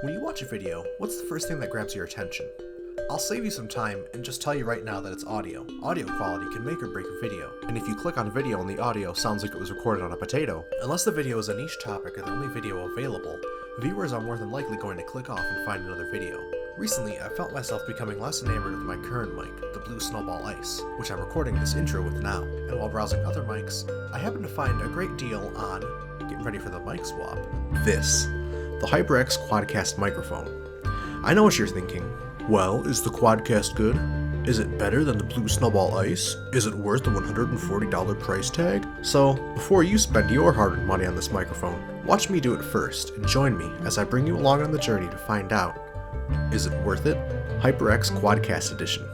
When you watch a video, what's the first thing that grabs your attention? I'll save you some time and just tell you right now that it's audio. Audio quality can make or break a video, and if you click on a video and the audio sounds like it was recorded on a potato, unless the video is a niche topic or the only video available, viewers are more than likely going to click off and find another video. Recently, I felt myself becoming less enamored with my current mic, the Blue Snowball Ice, which I'm recording this intro with now, and while browsing other mics, I happened to find a great deal on, getting ready for the mic swap, the HyperX Quadcast Microphone. I know what you're thinking. Well, is the Quadcast good? Is it better than the Blue Snowball Ice? Is it worth the $140 price tag? So, before you spend your hard-earned money on this microphone, watch me do it first and join me as I bring you along on the journey to find out, is it worth it? HyperX Quadcast Edition.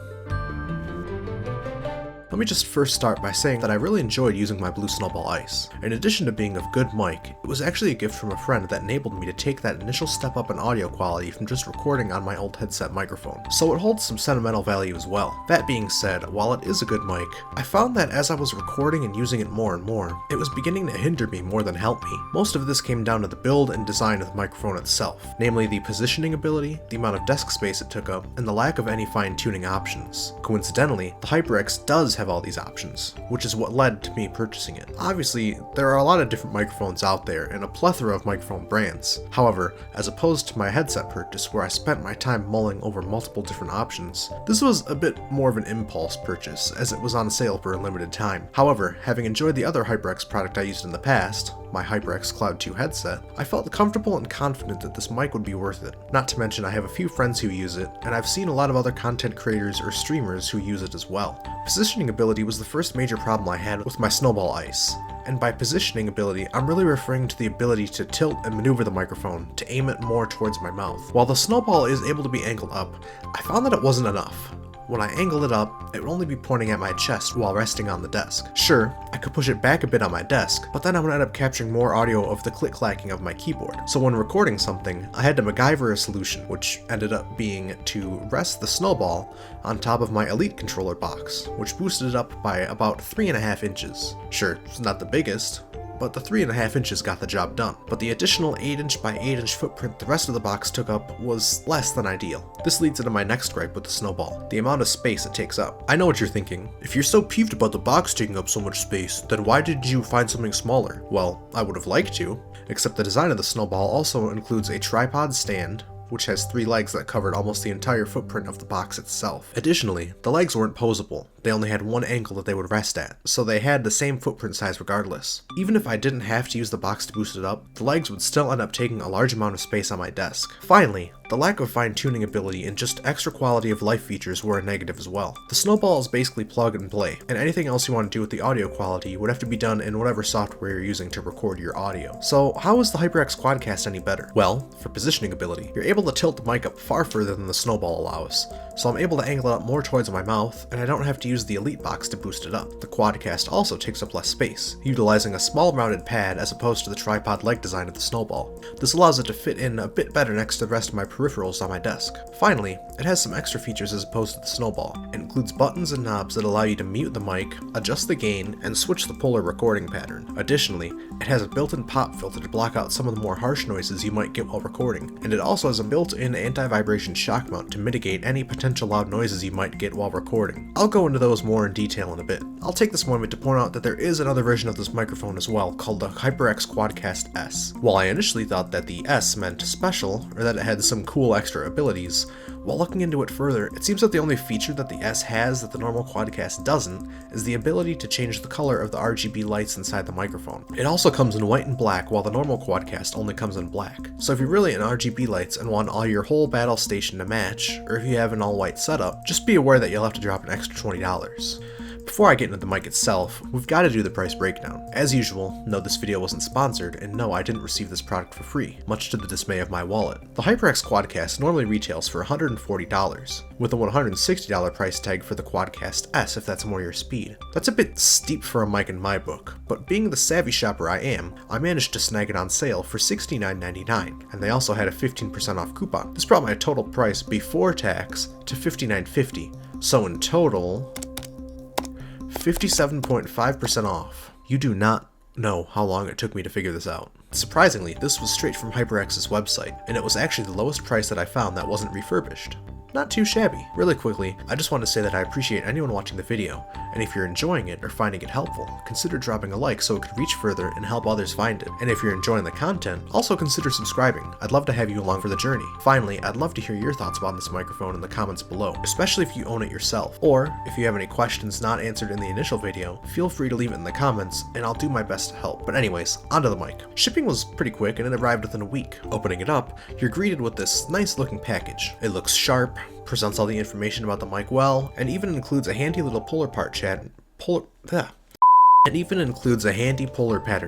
Let me just first start by saying that I really enjoyed using my Blue Snowball Ice. In addition to being a good mic, it was actually a gift from a friend that enabled me to take that initial step up in audio quality from just recording on my old headset microphone, so it holds some sentimental value as well. That being said, while it is a good mic, I found that as I was recording and using it more and more, it was beginning to hinder me more than help me. Most of this came down to the build and design of the microphone itself, namely the positioning ability, the amount of desk space it took up, and the lack of any fine-tuning options. Coincidentally, the HyperX does have all these options, which is what led to me purchasing it. Obviously, there are a lot of different microphones out there and a plethora of microphone brands. However, as opposed to my headset purchase where I spent my time mulling over multiple different options, this was a bit more of an impulse purchase as it was on sale for a limited time. However, having enjoyed the other HyperX product I used in the past, my HyperX Cloud 2 headset, I felt comfortable and confident that this mic would be worth it. Not to mention I have a few friends who use it, and I've seen a lot of other content creators or streamers who use it as well. Positioning ability was the first major problem I had with my Snowball Ice. And by positioning ability, I'm really referring to the ability to tilt and maneuver the microphone to aim it more towards my mouth. While the Snowball is able to be angled up, I found that it wasn't enough. When I angled it up, it would only be pointing at my chest while resting on the desk. Sure, I could push it back a bit on my desk, but then I would end up capturing more audio of the click-clacking of my keyboard. So when recording something, I had to MacGyver a solution, which ended up being to rest the Snowball on top of my Elite controller box, which boosted it up by about 3.5 inches. Sure, it's not the biggest, but the 3.5 inches got the job done. But the additional 8-inch by 8-inch footprint the rest of the box took up was less than ideal. This leads into my next gripe with the Snowball, the amount of space it takes up. I know what you're thinking. If you're so peeved about the box taking up so much space, then why did you find something smaller? Well, I would have liked to, except the design of the Snowball also includes a tripod stand, which has 3 legs that covered almost the entire footprint of the box itself. Additionally, the legs weren't posable. They only had one angle that they would rest at, so they had the same footprint size regardless. Even if I didn't have to use the box to boost it up, the legs would still end up taking a large amount of space on my desk. Finally, the lack of fine-tuning ability and just extra quality of life features were a negative as well. The Snowball is basically plug and play, and anything else you want to do with the audio quality would have to be done in whatever software you're using to record your audio. So how is the HyperX Quadcast any better? Well, for positioning ability, you're able to tilt the mic up far further than the Snowball allows, so I'm able to angle it up more towards my mouth, and I don't have to use the Elite box to boost it up. The Quadcast also takes up less space, utilizing a small rounded pad as opposed to the tripod leg design of the Snowball. This allows it to fit in a bit better next to the rest of my peripherals on my desk. Finally, it has some extra features as opposed to the Snowball. It includes buttons and knobs that allow you to mute the mic, adjust the gain, and switch the polar recording pattern. Additionally, it has a built-in pop filter to block out some of the more harsh noises you might get while recording, and it also has a built-in anti-vibration shock mount to mitigate any potential loud noises you might get while recording. I'll go into those more in detail in a bit. I'll take this moment to point out that there is another version of this microphone as well, called the HyperX Quadcast S. While I initially thought that the S meant special, or that it had some cool extra abilities, while looking into it further, it seems that the only feature that the S has that the normal Quadcast doesn't is the ability to change the color of the RGB lights inside the microphone. It also comes in white and black, while the normal Quadcast only comes in black. So if you're really into RGB lights and want all your whole battle station to match, or if you have an all-white setup, just be aware that you'll have to drop an extra $20. Before I get into the mic itself, we've got to do the price breakdown. As usual, no, this video wasn't sponsored, and no, I didn't receive this product for free, much to the dismay of my wallet. The HyperX Quadcast normally retails for $140, with a $160 price tag for the Quadcast S if that's more your speed. That's a bit steep for a mic in my book, but being the savvy shopper I am, I managed to snag it on sale for $69.99, and they also had a 15% off coupon. This brought my total price before tax to $59.50, so in total, 57.5% off. You do not know how long it took me to figure this out. Surprisingly, this was straight from HyperX's website, and it was actually the lowest price that I found that wasn't refurbished. Not too shabby. Really quickly, I just want to say that I appreciate anyone watching the video, and if you're enjoying it or finding it helpful, consider dropping a like so it could reach further and help others find it. And if you're enjoying the content, also consider subscribing. I'd love to have you along for the journey. Finally, I'd love to hear your thoughts about this microphone in the comments below, especially if you own it yourself. Or, if you have any questions not answered in the initial video, feel free to leave it in the comments, and I'll do my best to help. But anyways, onto the mic. Shipping was pretty quick and it arrived within a week. Opening it up, you're greeted with this nice looking package. It looks sharp, presents all the information about the mic well, and even includes a handy little polar pattern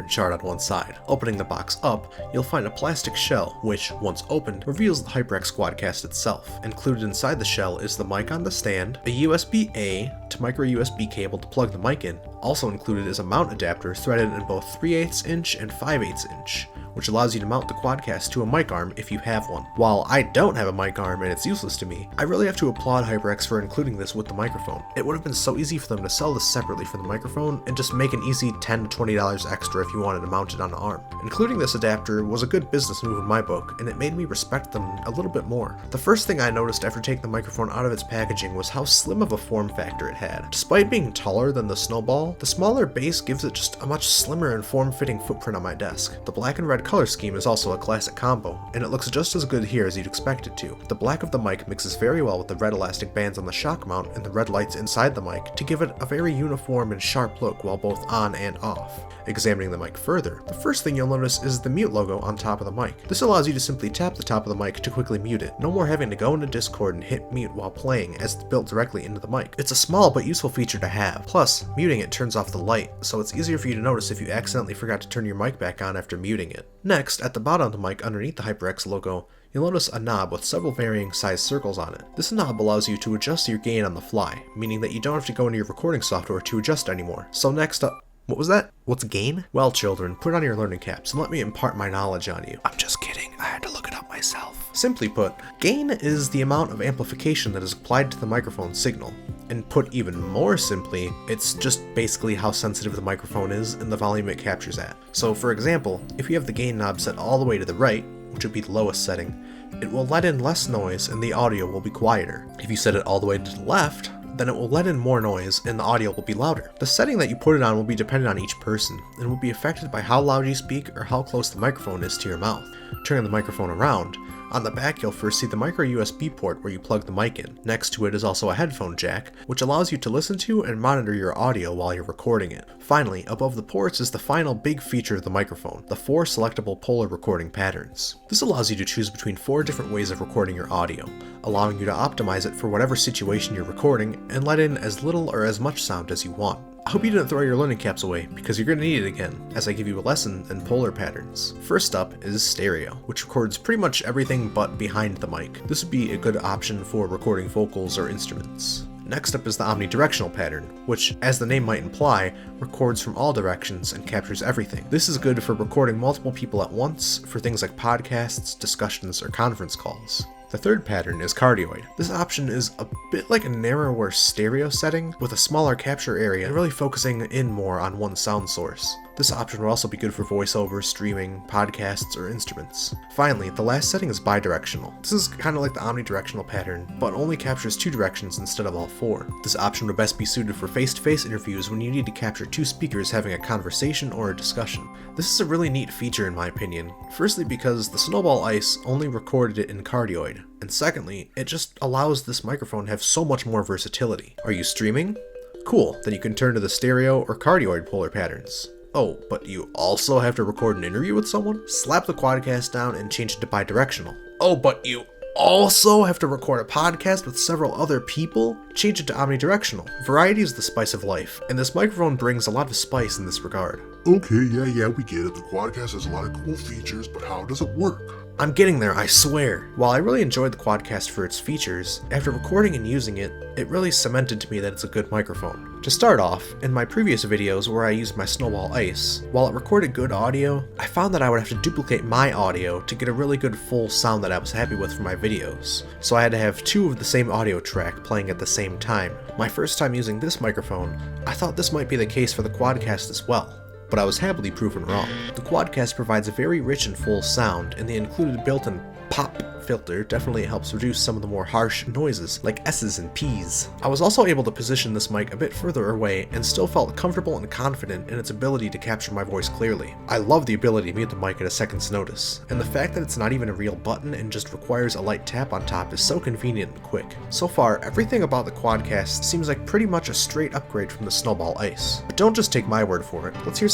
chart on one side. Opening the box up, you'll find a plastic shell, which, once opened, reveals the HyperX Quadcast itself. Included inside the shell is the mic on the stand, a USB-A to micro USB cable to plug the mic in. Also included is a mount adapter threaded in both 3/8 inch and 5/8 inch, which allows you to mount the Quadcast to a mic arm if you have one. While I don't have a mic arm and it's useless to me, I really have to applaud HyperX for including this with the microphone. It would have been so easy for them to sell this separately for the microphone and just make an easy $10 to $20 extra if you wanted to mount it on an arm. Including this adapter was a good business move in my book, and it made me respect them a little bit more. The first thing I noticed after taking the microphone out of its packaging was how slim of a form factor it had. Despite being taller than the Snowball, the smaller base gives it just a much slimmer and form-fitting footprint on my desk. The black and red color scheme is also a classic combo, and it looks just as good here as you'd expect it to. The black of the mic mixes very well with the red elastic bands on the shock mount and the red lights inside the mic to give it a very uniform and sharp look while both on and off. Examining the mic further, the first thing you'll notice is the mute logo on top of the mic. This allows you to simply tap the top of the mic to quickly mute it. No more having to go into Discord and hit mute while playing, as it's built directly into the mic. It's a small but useful feature to have. Plus, muting it turns off the light, so it's easier for you to notice if you accidentally forgot to turn your mic back on after muting it. Next, at the bottom of the mic underneath the HyperX logo, you'll notice a knob with several varying size circles on it. This knob allows you to adjust your gain on the fly, meaning that you don't have to go into your recording software to adjust anymore. So next up, what was that? What's gain? Well, children, put on your learning caps and let me impart my knowledge on you. I'm just kidding, I had to look it up myself. Simply put, gain is the amount of amplification that is applied to the microphone signal. And put even more simply, it's just basically how sensitive the microphone is and the volume it captures at. So for example, if you have the gain knob set all the way to the right, which would be the lowest setting, it will let in less noise and the audio will be quieter. If you set it all the way to the left, then it will let in more noise and the audio will be louder. The setting that you put it on will be dependent on each person and will be affected by how loud you speak or how close the microphone is to your mouth. Turning the microphone around, on the back you'll first see the micro USB port where you plug the mic in. Next to it is also a headphone jack, which allows you to listen to and monitor your audio while you're recording it. Finally, above the ports is the final big feature of the microphone, the 4 selectable polar recording patterns. This allows you to choose between 4 different ways of recording your audio, allowing you to optimize it for whatever situation you're recording and let in as little or as much sound as you want. I hope you didn't throw your learning caps away, because you're going to need it again, as I give you a lesson in polar patterns. First up is stereo, which records pretty much everything but behind the mic. This would be a good option for recording vocals or instruments. Next up is the omnidirectional pattern, which, as the name might imply, records from all directions and captures everything. This is good for recording multiple people at once for things like podcasts, discussions, or conference calls. The third pattern is cardioid. This option is a bit like a narrower stereo setting with a smaller capture area and really focusing in more on one sound source. This option will also be good for voiceover, streaming, podcasts, or instruments. Finally, the last setting is bidirectional. This is kind of like the omnidirectional pattern, but only captures 2 directions instead of all 4. This option would best be suited for face-to-face interviews when you need to capture 2 speakers having a conversation or a discussion. This is a really neat feature in my opinion, firstly because the Snowball Ice only recorded it in cardioid, and secondly, it just allows this microphone to have so much more versatility. Are you streaming? Cool, then you can turn to the stereo or cardioid polar patterns. Oh, but you also have to record an interview with someone? Slap the Quadcast down and change it to bidirectional. Oh, but you also have to record a podcast with several other people? Change it to omnidirectional. Variety is the spice of life, and this microphone brings a lot of spice in this regard. Okay, yeah, we get it. The Quadcast has a lot of cool features, but how does it work? I'm getting there, I swear. While I really enjoyed the Quadcast for its features, after recording and using it, it really cemented to me that it's a good microphone. To start off, in my previous videos where I used my Snowball Ice, while it recorded good audio, I found that I would have to duplicate my audio to get a really good full sound that I was happy with for my videos. So I had to have 2 of the same audio track playing at the same time. My first time using this microphone, I thought this might be the case for the Quadcast as well. but I was happily proven wrong. The Quadcast provides a very rich and full sound, and the included built-in pop filter definitely helps reduce some of the more harsh noises like S's and P's. I was also able to position this mic a bit further away and still felt comfortable and confident in its ability to capture my voice clearly. I love the ability to mute the mic at a second's notice, and the fact that it's not even a real button and just requires a light tap on top is so convenient and quick. So far, everything about the Quadcast seems like pretty much a straight upgrade from the Snowball Ice. But don't just take my word for it. Let's hear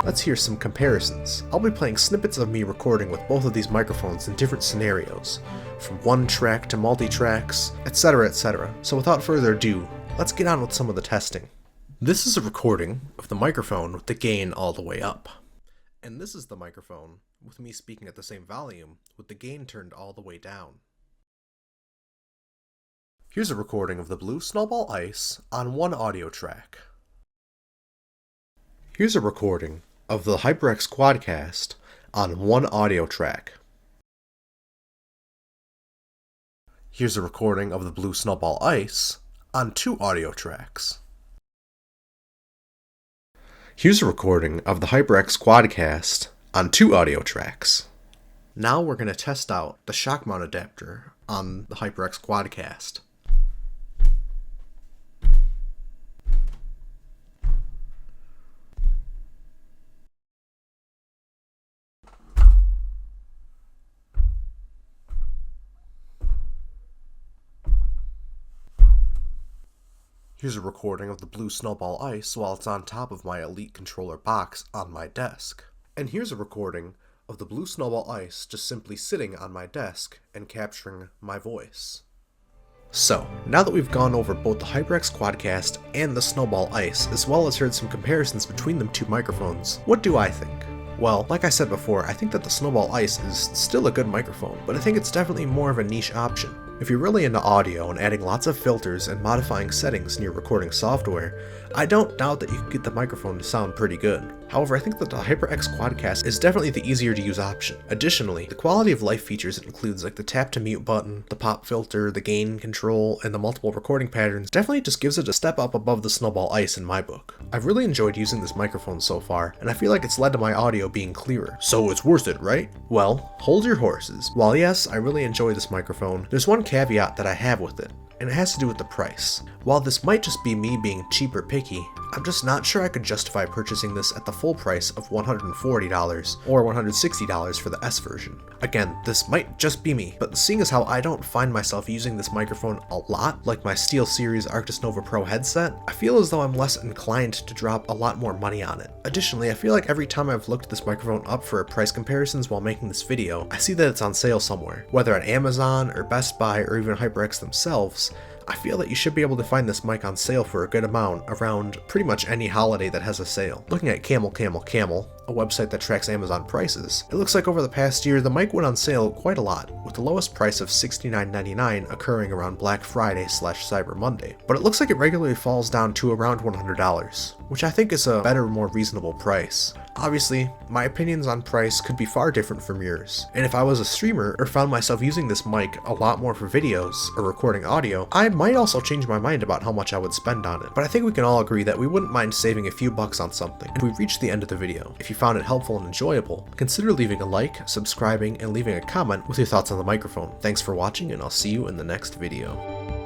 Let's hear some comparisons. I'll be playing snippets of me recording with both of these microphones in different scenarios, from one track to multi-tracks, etc, etc. So without further ado, let's get on with some of the testing. This is a recording of the microphone with the gain all the way up. And this is the microphone with me speaking at the same volume with the gain turned all the way down. Here's a recording of the Blue Snowball Ice on one audio track. Here's a recording of the HyperX Quadcast on one audio track. Here's a recording of the Blue Snowball Ice on two audio tracks. Here's a recording of the HyperX Quadcast on two audio tracks. Now we're going to test out the shock mount adapter on the HyperX Quadcast. Here's a recording of the Blue Snowball Ice while it's on top of my Elite controller box on my desk. And here's a recording of the Blue Snowball Ice just simply sitting on my desk and capturing my voice. So, now that we've gone over both the HyperX Quadcast and the Snowball Ice, as well as heard some comparisons between them two microphones, what do I think? Well, like I said before, I think that the Snowball Ice is still a good microphone, but I think it's definitely more of a niche option. If you're really into audio and adding lots of filters and modifying settings in your recording software, I don't doubt that you can get the microphone to sound pretty good. However, I think that the HyperX Quadcast is definitely the easier to use option. Additionally, the quality of life features it includes, like the tap to mute button, the pop filter, the gain control, and the multiple recording patterns, definitely just gives it a step up above the Snowball Ice in my book. I've really enjoyed using this microphone so far, and I feel like it's led to my audio being clearer. So it's worth it, right? Well, hold your horses. While yes, I really enjoy this microphone, there's one caveat that I have with it, and it has to do with the price. While this might just be me being cheap or picky, I'm just not sure I could justify purchasing this at the full price of $140 or $160 for the S version. Again, this might just be me, but seeing as how I don't find myself using this microphone a lot, like my SteelSeries Arctis Nova Pro headset, I feel as though I'm less inclined to drop a lot more money on it. Additionally, I feel like every time I've looked this microphone up for price comparisons while making this video, I see that it's on sale somewhere, whether at Amazon or Best Buy or even HyperX themselves. I feel that you should be able to find this mic on sale for a good amount around pretty much any holiday that has a sale. Looking at Camel, a website that tracks Amazon prices, it looks like over the past year the mic went on sale quite a lot, with the lowest price of $69.99 occurring around Black Friday / Cyber Monday. But it looks like it regularly falls down to around $100, which I think is a better, more reasonable price. Obviously, my opinions on price could be far different from yours, and if I was a streamer or found myself using this mic a lot more for videos or recording audio, I might also change my mind about how much I would spend on it. But I think we can all agree that we wouldn't mind saving a few bucks on something. And we've reached the end of the video. If you found it helpful and enjoyable, consider leaving a like, subscribing, and leaving a comment with your thoughts on the microphone. Thanks for watching, and I'll see you in the next video.